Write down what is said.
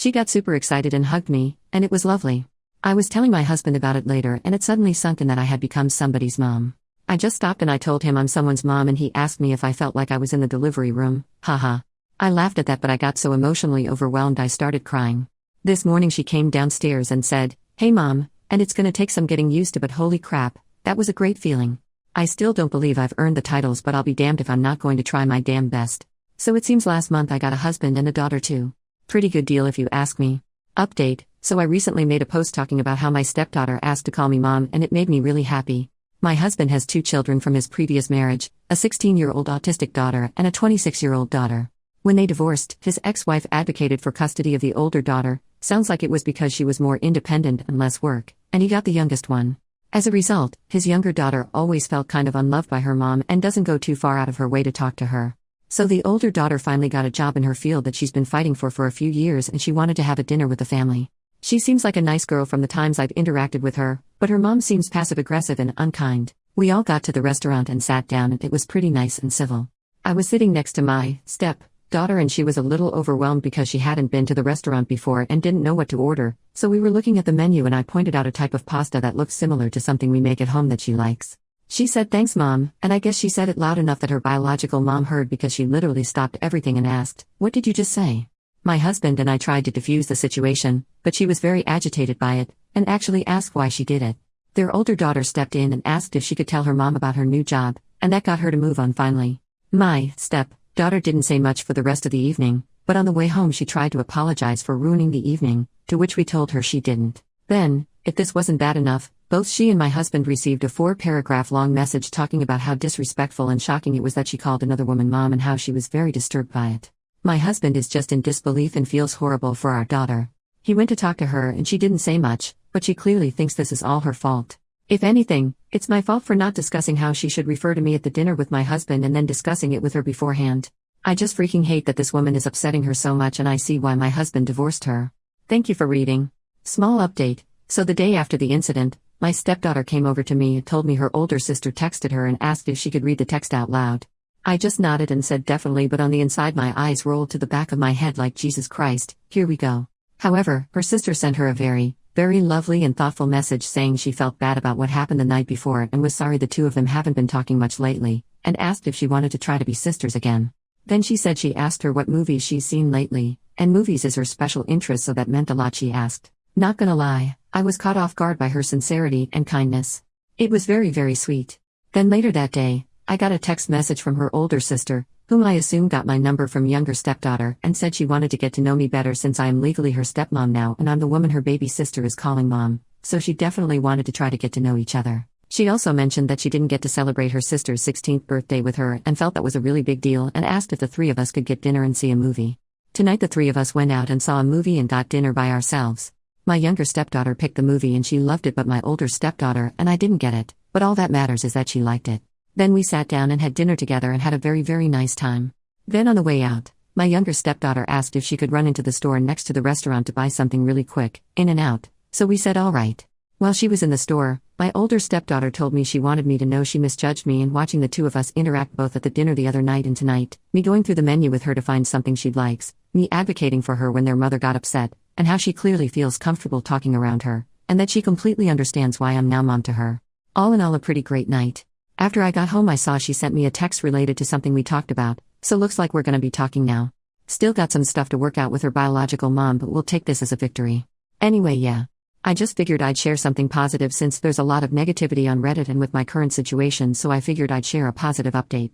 She got super excited and hugged me, and it was lovely. I was telling my husband about it later, and it suddenly sunk in that I had become somebody's mom. I just stopped and I told him I'm someone's mom, and he asked me if I felt like I was in the delivery room. Haha. I laughed at that, but I got so emotionally overwhelmed I started crying. This morning she came downstairs and said, "Hey mom, and it's gonna take some getting used to, but holy crap, that was a great feeling. I still don't believe I've earned the titles, but I'll be damned if I'm not going to try my damn best." So it seems last month I got a husband and a daughter too. Pretty good deal if you ask me. Update: so I recently made a post talking about how my stepdaughter asked to call me mom, and it made me really happy. My husband has 2 children from his previous marriage, a 16-year-old autistic daughter and a 26-year-old daughter. When they divorced, his ex-wife advocated for custody of the older daughter. Sounds like it was because she was more independent and less work, and he got the youngest one. As a result, his younger daughter always felt kind of unloved by her mom and doesn't go too far out of her way to talk to her. So the older daughter finally got a job in her field that she's been fighting for a few years, and she wanted to have a dinner with the family. She seems like a nice girl from the times I've interacted with her, but her mom seems passive-aggressive and unkind. We all got to the restaurant and sat down, and it was pretty nice and civil. I was sitting next to my step-daughter, and she was a little overwhelmed because she hadn't been to the restaurant before and didn't know what to order, so we were looking at the menu and I pointed out a type of pasta that looked similar to something we make at home that she likes. She said, "Thanks mom," and I guess she said it loud enough that her biological mom heard, because she literally stopped everything and asked, "What did you just say?" My husband and I tried to defuse the situation, but she was very agitated by it, and actually asked why she did it. Their older daughter stepped in and asked if she could tell her mom about her new job, and that got her to move on finally. My step-daughter didn't say much for the rest of the evening, but on the way home she tried to apologize for ruining the evening, to which we told her she didn't. Then, if this wasn't bad enough, both she and my husband received a 4-paragraph-long message talking about how disrespectful and shocking it was that she called another woman mom and how she was very disturbed by it. My husband is just in disbelief and feels horrible for our daughter. He went to talk to her and she didn't say much, but she clearly thinks this is all her fault. If anything, it's my fault for not discussing how she should refer to me at the dinner with my husband and then discussing it with her beforehand. I just freaking hate that this woman is upsetting her so much, and I see why my husband divorced her. Thank you for reading. Small update: so the day after the incident, my stepdaughter came over to me and told me her older sister texted her and asked if she could read the text out loud. I just nodded and said definitely, but on the inside my eyes rolled to the back of my head like, Jesus Christ, here we go. However, her sister sent her a very lovely and thoughtful message saying she felt bad about what happened the night before and was sorry the two of them haven't been talking much lately, and asked if she wanted to try to be sisters again. Then she said she asked her what movies she's seen lately, and movies is her special interest, so that meant a lot. She asked. Not gonna lie, I was caught off guard by her sincerity and kindness. It was very sweet. Then later that day, I got a text message from her older sister, whom I assume got my number from younger stepdaughter, and said she wanted to get to know me better since I am legally her stepmom now and I'm the woman her baby sister is calling mom, so she definitely wanted to try to get to know each other. She also mentioned that she didn't get to celebrate her sister's 16th birthday with her and felt that was a really big deal, and asked if the 3 of us could get dinner and see a movie. Tonight the 3 of us went out and saw a movie and got dinner by ourselves. My younger stepdaughter picked the movie and she loved it, but my older stepdaughter and I didn't get it, but all that matters is that she liked it. Then we sat down and had dinner together and had a very nice time. Then on the way out, my younger stepdaughter asked if she could run into the store next to the restaurant to buy something really quick, in and out, so we said all right. While she was in the store, my older stepdaughter told me she wanted me to know she misjudged me in watching the 2 of us interact both at the dinner the other night and tonight, me going through the menu with her to find something she likes, me advocating for her when their mother got upset, and how she clearly feels comfortable talking around her, and that she completely understands why I'm now mom to her. All in all, a pretty great night. After I got home I saw she sent me a text related to something we talked about, so looks like we're gonna be talking now. Still got some stuff to work out with her biological mom, but we'll take this as a victory. Anyway, yeah. I just figured I'd share something positive since there's a lot of negativity on Reddit and with my current situation, so I figured I'd share a positive update.